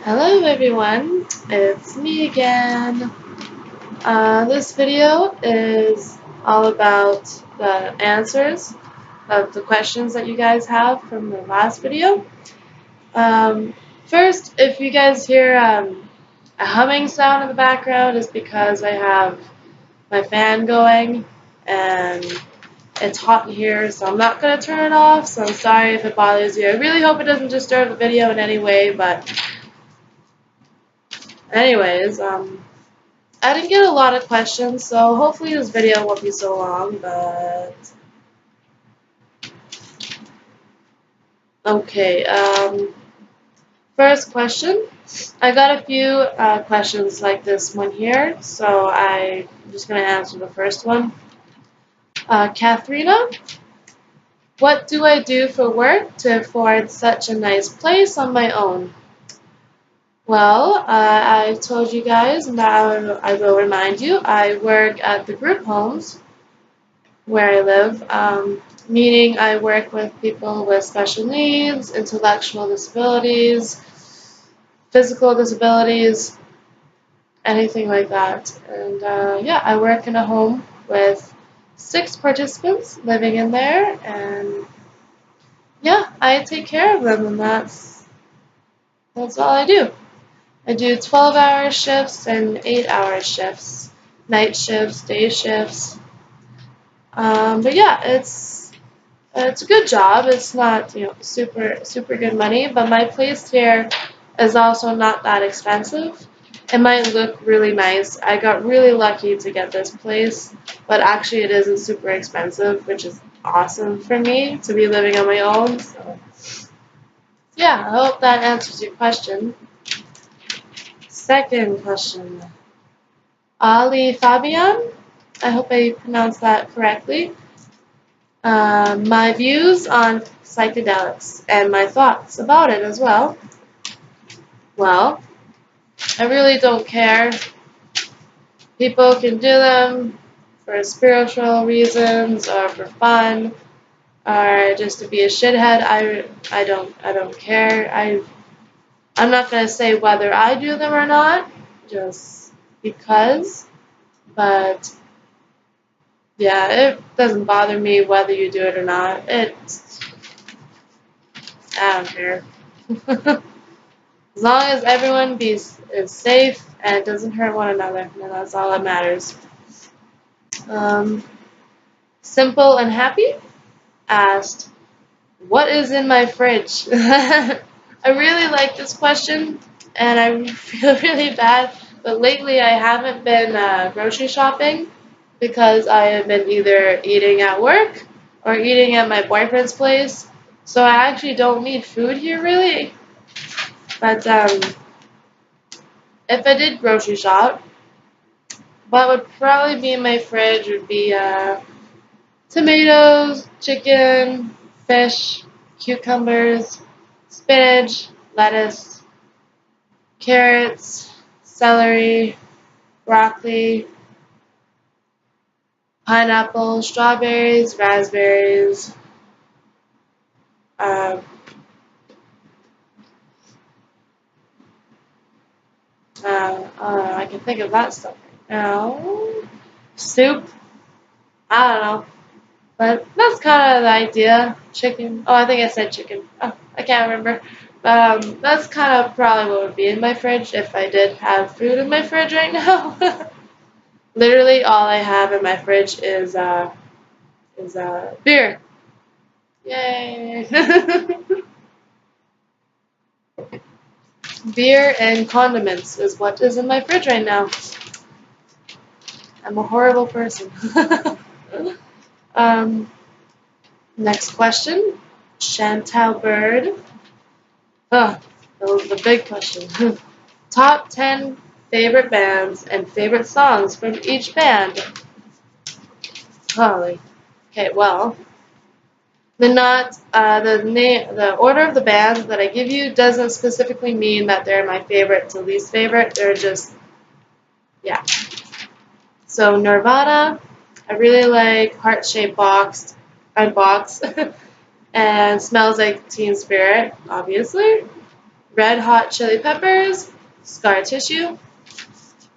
Hello everyone, it's me again. This video is all about the answers of the questions that you guys have from the last video. First, if you guys hear a humming sound in the background, is because I have my fan going and it's hot in here, so I'm not going to turn it off, so I'm sorry if it bothers you. I really hope it doesn't disturb the video in any way, but anyways, I didn't get a lot of questions, so hopefully this video won't be so long, but okay, first question. I got a few questions like this one here, so I'm just going to answer the first one. Katharina, what do I do for work to afford such a nice place on my own? Well, I told you guys, and I will remind you, I work at the group homes where I live, meaning I work with people with special needs, intellectual disabilities, physical disabilities, anything like that. And yeah, I work in a home with 6 participants living in there, and yeah, I take care of them, and that's all I do. I do 12-hour shifts and 8-hour shifts, night shifts, day shifts. But yeah, it's a good job. It's not, super good money, but my place here is also not that expensive. It might look really nice. I got really lucky to get this place, but actually it isn't super expensive, which is awesome for me to be living on my own. So yeah, I hope that answers your question. Second question. Ali Fabian, I hope I pronounced that correctly. My views on psychedelics and my thoughts about it as well. Well, I really don't care. People can do them for spiritual reasons or for fun or just to be a shithead. I don't care. I'm not gonna say whether I do them or not, just because. But yeah, it doesn't bother me whether you do it or not. I don't care. As long as everyone is safe and doesn't hurt one another, then that's all that matters. Um, Simple and Happy asked, what is in my fridge? I really like this question, and I feel really bad, but lately I haven't been grocery shopping because I have been either eating at work or eating at my boyfriend's place, so I actually don't need food here really. But if I did grocery shop, what would probably be in my fridge would be tomatoes, chicken, fish, cucumbers, spinach, lettuce, carrots, celery, broccoli, pineapple, strawberries, raspberries, uh, I can think of that stuff right now. Soup, I don't know. But that's kind of the idea. Chicken. Oh, I think I said chicken. Oh, I can't remember. But that's kind of probably what would be in my fridge if I did have food in my fridge right now. Literally, all I have in my fridge is beer. Yay! Beer and condiments is what is in my fridge right now. I'm a horrible person. um, Next question. Chantal Bird. Oh, that was the big question. Top 10 favorite bands and favorite songs from each band. Holy. Okay, well, the order of the bands that I give you doesn't specifically mean that they're my favorite to least favorite. They're just, yeah. So Nirvana, I really like Heart Shaped Box, and Smells Like Teen Spirit, obviously. Red Hot Chili Peppers, Scar Tissue,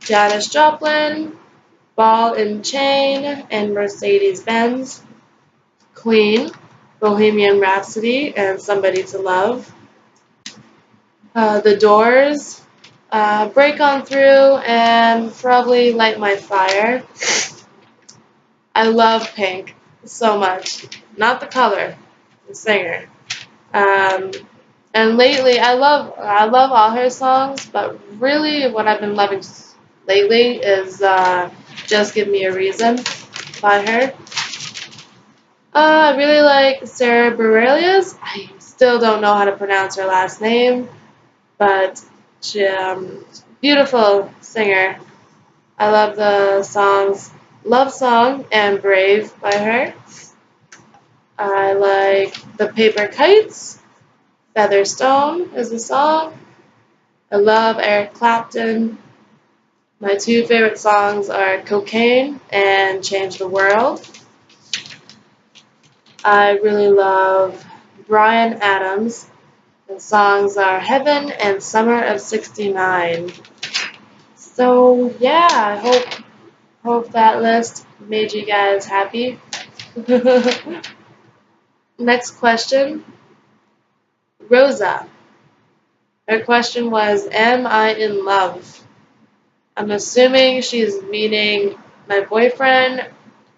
Janis Joplin, Ball and Chain, and Mercedes Benz, Queen, Bohemian Rhapsody, and Somebody to Love, The Doors, Break On Through, and probably Light My Fire. I love Pink so much. Not the color, the singer. Um, and lately, I love all her songs, but really what I've been loving lately is Just Give Me a Reason by her. I really like Sarah Bareilles. I still don't know how to pronounce her last name, but she beautiful singer. I love the songs Love Song and Brave by her. I like The Paper Kites. Featherstone is the song. I love Eric Clapton. My two favorite songs are Cocaine and Change the World. I really love Bryan Adams. The songs are Heaven and Summer of '69. So yeah, I hope that list made you guys happy. Next question, Rosa. Her question was, am I in love? I'm assuming she's meaning my boyfriend,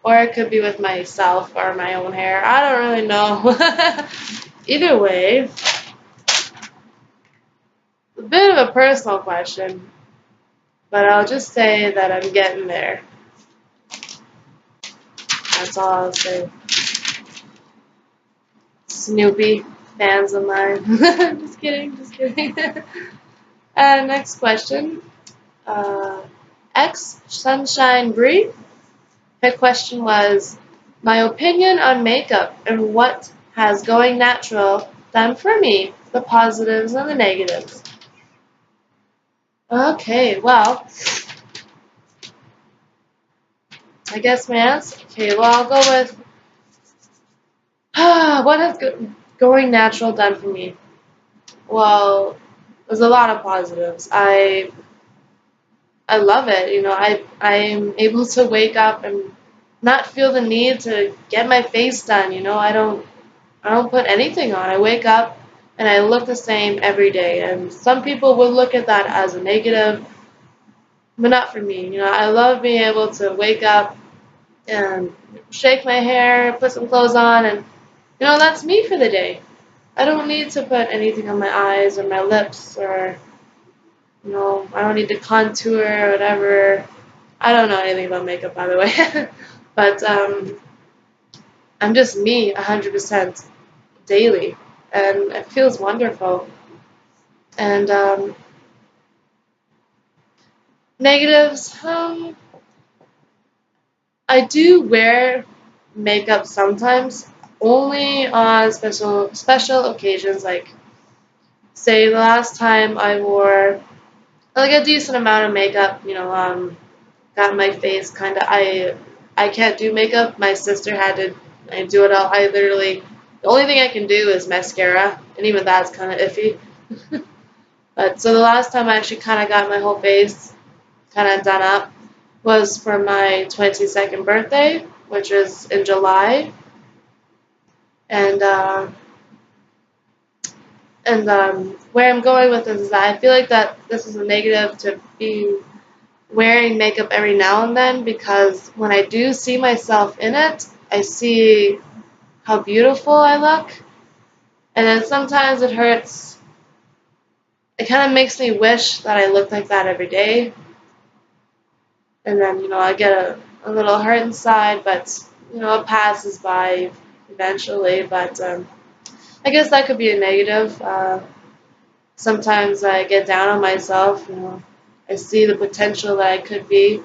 or it could be with myself or my own hair. I don't really know. Either way, a bit of a personal question, but I'll just say that I'm getting there. That's all I'll say. Snoopy fans of mine. Just kidding, just kidding. Next question. Uh, X Sunshine Bree. Her question was, my opinion on makeup and what has going natural done for me, the positives and the negatives. Okay, well, I guess my answer. Okay, well, I'll go with what has going natural done for me. Well, there's a lot of positives. I love it. I'm able to wake up and not feel the need to get my face done. I don't put anything on. I wake up and I look the same every day. And some people would look at that as a negative, but not for me. I love being able to wake up and shake my hair, put some clothes on, and that's me for the day. I don't need to put anything on my eyes or my lips or I don't need to contour or whatever. I don't know anything about makeup, by the way, but I'm just me 100% daily, and it feels wonderful. And negatives, I do wear makeup sometimes, only on special occasions. Like, say the last time I wore like a decent amount of makeup, got my face kind of. I can't do makeup. My sister had to do it all. I literally the only thing I can do is mascara, and even that's kind of iffy. But so the last time I actually kind of got my whole face kind of done up was for my 22nd birthday, which was in July, and where I'm going with this is that I feel like that this is a negative to be wearing makeup every now and then, because when I do see myself in it, I see how beautiful I look, and then sometimes it hurts. It kind of makes me wish that I looked like that every day, and then I get a little hurt inside, but it passes by eventually. But I guess that could be a negative. Sometimes I get down on myself. I see the potential that I could be,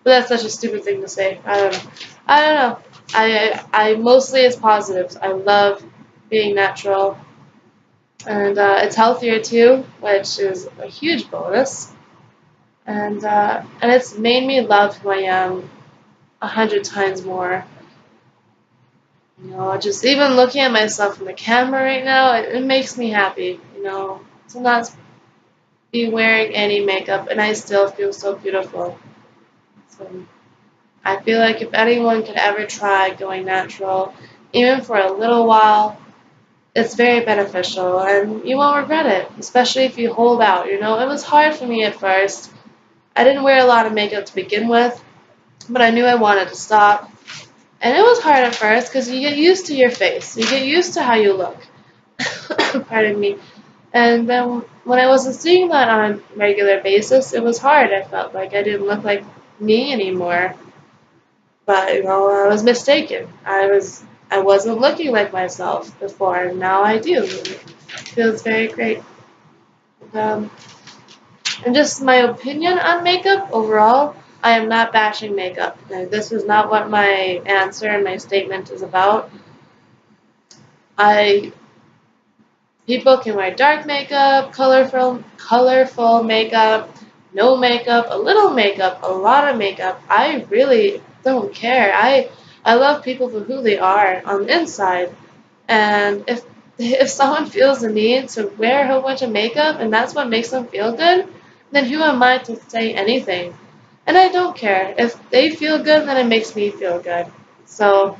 but that's such a stupid thing to say. I don't know. I don't know. I mostly it's positives. I love being natural, and it's healthier too, which is a huge bonus. And it's made me love who I am 100 times more. Just even looking at myself in the camera right now, it makes me happy. to not be wearing any makeup, and I still feel so beautiful. So I feel like if anyone could ever try going natural, even for a little while, it's very beneficial, and you won't regret it, especially if you hold out. It was hard for me at first. I didn't wear a lot of makeup to begin with, but I knew I wanted to stop. And it was hard at first because you get used to your face. You get used to how you look. Pardon me. And then when I wasn't seeing that on a regular basis, it was hard. I felt like I didn't look like me anymore. But I was mistaken. I wasn't looking like myself before, and now I do. It feels very great. Um, and just my opinion on makeup overall, I am not bashing makeup. Now, this is not what my answer and my statement is about. I People can wear dark makeup, colorful makeup, no makeup, a little makeup, a lot of makeup. I really don't care. I love people for who they are on the inside. And if someone feels the need to wear a whole bunch of makeup and that's what makes them feel good, then who am I to say anything? And I don't care. If they feel good, then it makes me feel good. So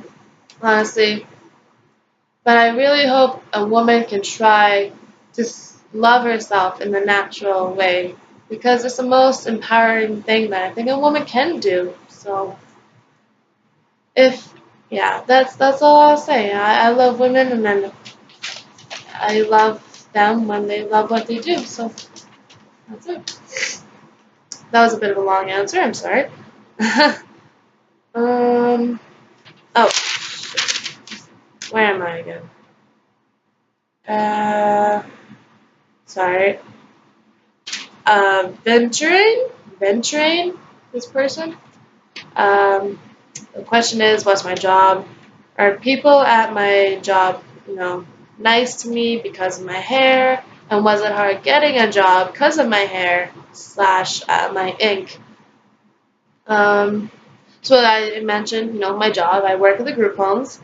honestly, but I really hope a woman can try to love herself in the natural way because it's the most empowering thing that I think a woman can do. So if yeah, that's all I'll say. I love women, and then I love them when they love what they do. So that's it. That was a bit of a long answer. I'm sorry. um. Oh, where am I again? Uh. Sorry. Venturing this person. Um, the question is, what's my job? Are people at my job, nice to me because of my hair? And was it hard getting a job because of my hair slash my ink? Um, so I mentioned, my job. I work at the group homes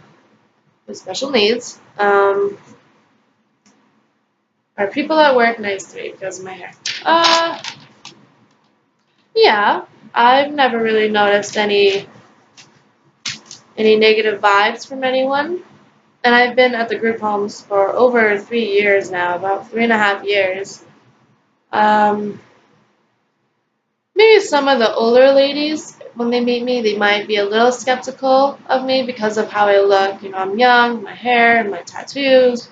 with special needs. Are people at work nice to me because of my hair? Yeah. I've never really noticed any negative vibes from anyone. And I've been at the group homes for over 3 years now, about 3.5 years. Um, Maybe some of the older ladies, when they meet me, they might be a little skeptical of me because of how I look. I'm young, my hair, my tattoos.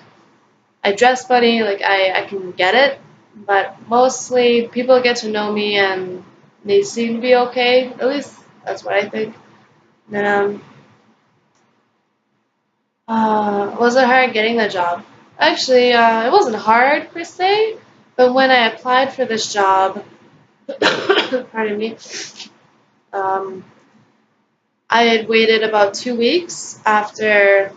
I dress funny, like I can get it. But mostly people get to know me and they seem to be okay. At least that's what I think. And was it hard getting the job? Actually, it wasn't hard per se, but when I applied for this job, pardon me, um, I had waited about 2 weeks after,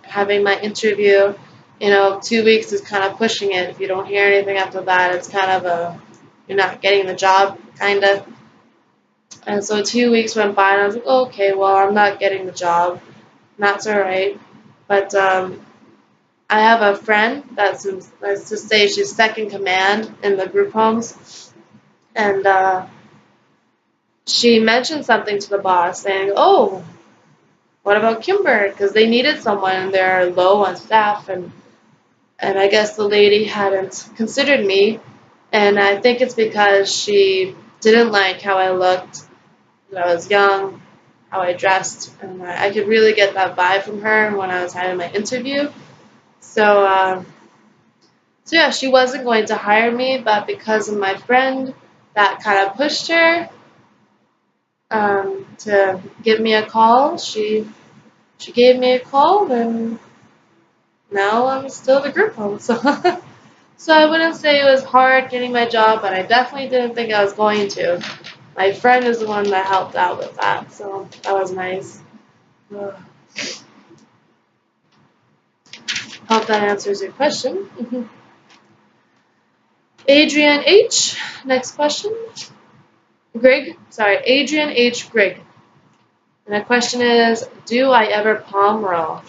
having my interview. 2 weeks is kind of pushing it. If you don't hear anything after that, it's kind of you're not getting the job, kind of. And so 2 weeks went by, and I was like, oh, okay, well, I'm not getting the job. And that's all right. But I have a friend let's just say she's second command in the group homes, and she mentioned something to the boss saying, "Oh, what about Kimber?" Because they needed someone and they're low on staff, and I guess the lady hadn't considered me, and I think it's because she didn't like how I looked, that I was young, how I dressed, and I could really get that vibe from her when I was having my interview. So. So yeah, she wasn't going to hire me, but because of my friend, that kind of pushed her to give me a call. She gave me a call, and now I'm still the group home. So so I wouldn't say it was hard getting my job, but I definitely didn't think I was going to. My friend is the one that helped out with that, so that was nice. Ugh. Hope that answers your question. Adrian H. Next question. Adrian H. Grigg. And the question is, do I ever palm roll?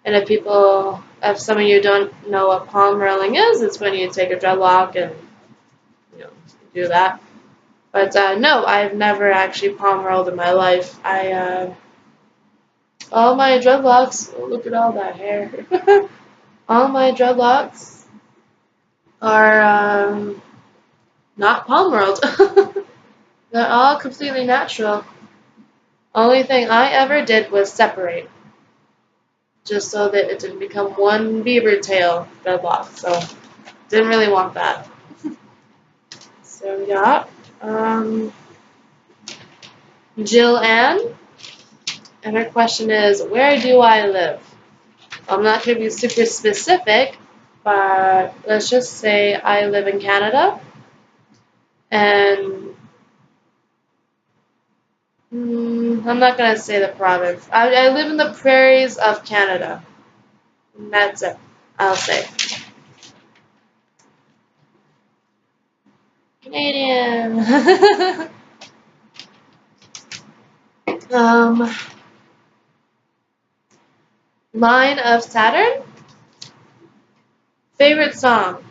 And if people if some of you don't know what palm rolling is, it's when you take a dreadlock and you know do that. But no, I've never actually palm rolled in my life. All my dreadlocks. Oh, look at all that hair. All my dreadlocks are not palm rolled. They're all completely natural. Only thing I ever did was separate, just so that it didn't become one beaver tail dreadlock. So didn't really want that. So yeah. Um, Jill Ann, and her question is, where do I live? I'm not going to be super specific, but let's just say I live in Canada, and I'm not going to say the province. I live in the prairies of Canada. And that's it, I'll say. Canadian. um, Line of Saturn. Favorite song.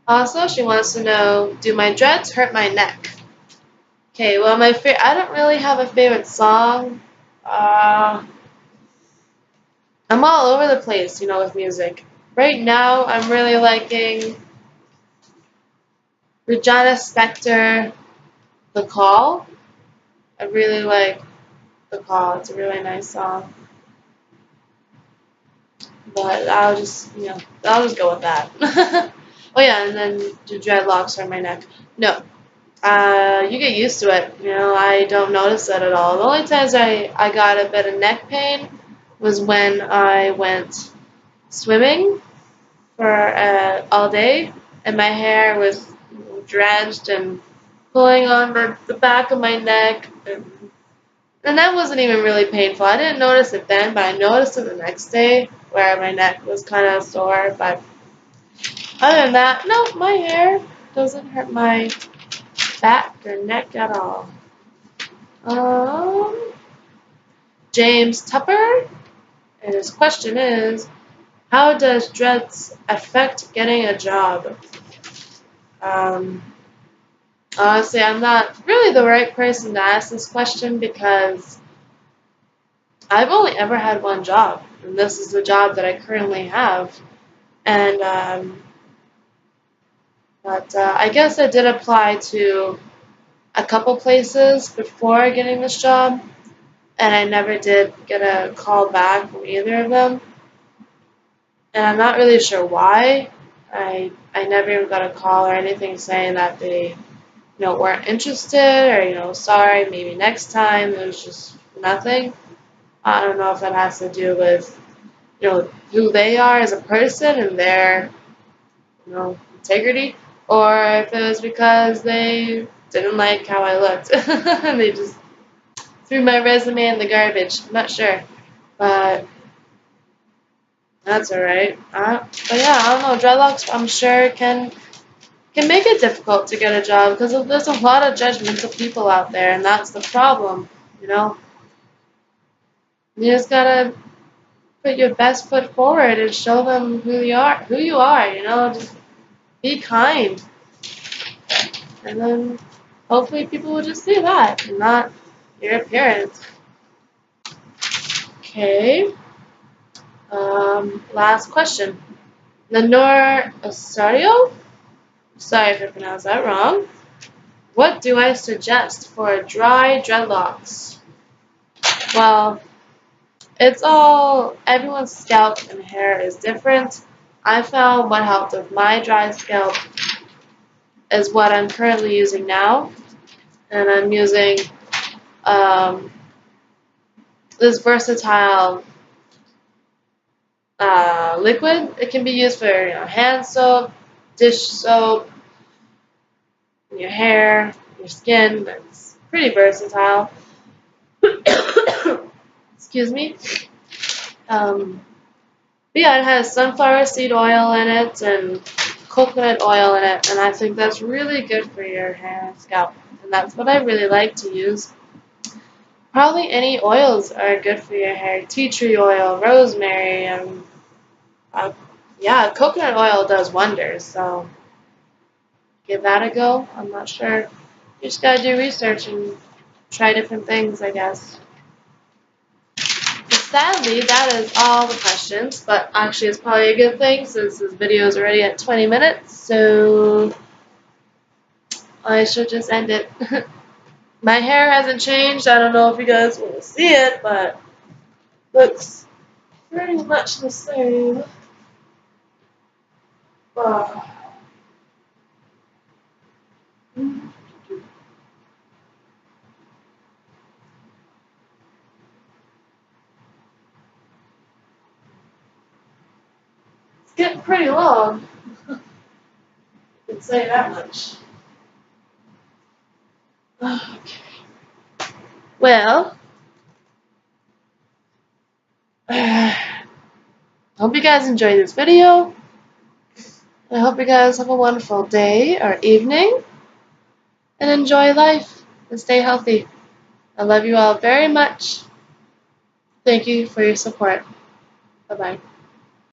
Also, she wants to know, do my dreads hurt my neck? Okay, well, I don't really have a favorite song. Uh, I'm all over the place, with music. Right now, I'm really liking Regina Spektor, The Call. I really like The Call. It's a really nice song. But I'll just go with that. Oh yeah, and then the dreadlocks are my neck. No, you get used to it. I don't notice it at all. The only times I got a bit of neck pain was when I went swimming for all day, and my hair was drenched and pulling on the back of my neck. And that wasn't even really painful. I didn't notice it then, but I noticed it the next day where my neck was kind of sore. But other than that, no, my hair doesn't hurt my back or neck at all. Um, James Tupper, and his question is, how does dreads affect getting a job? Um, Honestly, I'm not really the right person to ask this question because I've only ever had one job, and this is the job that I currently have. And I guess I did apply to a couple places before getting this job, and I never did get a call back from either of them. And I'm not really sure why. I never even got a call or anything saying that they weren't interested or sorry, maybe next time. There was just nothing. I don't know if that has to do with who they are as a person and their integrity, or if it was because they didn't like how I looked and they just threw my resume in the garbage. I'm not sure, but that's alright. But yeah, I don't know. Dreadlocks, I'm sure can make it difficult to get a job because there's a lot of judgmental people out there, and that's the problem. You know, you just gotta put your best foot forward and show them who you are. Who you are. Just be kind, and then hopefully people will just see that and not your appearance. Okay. Last question. Lenore Osorio? Sorry if I pronounced that wrong. What do I suggest for dry dreadlocks? Well, everyone's scalp and hair is different. I found what helped with my dry scalp is what I'm currently using now. And I'm using um, this versatile liquid. It can be used for hand soap, dish soap, your hair, your skin. It's pretty versatile. Excuse me. But yeah, it has sunflower seed oil in it and coconut oil in it, and I think that's really good for your hair and scalp. And that's what I really like to use. Probably any oils are good for your hair. Tea tree oil, rosemary, uh, yeah, coconut oil does wonders. So give that a go. I'm not sure. You just gotta do research and try different things, I guess. But sadly, that is all the questions. But actually, it's probably a good thing since this video is already at 20 minutes. So I should just end it. My hair hasn't changed. I don't know if you guys want to see it, but looks pretty much the same. Uh, it's getting pretty long. I can say that much. Okay. Well, hope you guys enjoyed this video. I hope you guys have a wonderful day or evening and enjoy life and stay healthy. I love you all very much. Thank you for your support. Bye bye.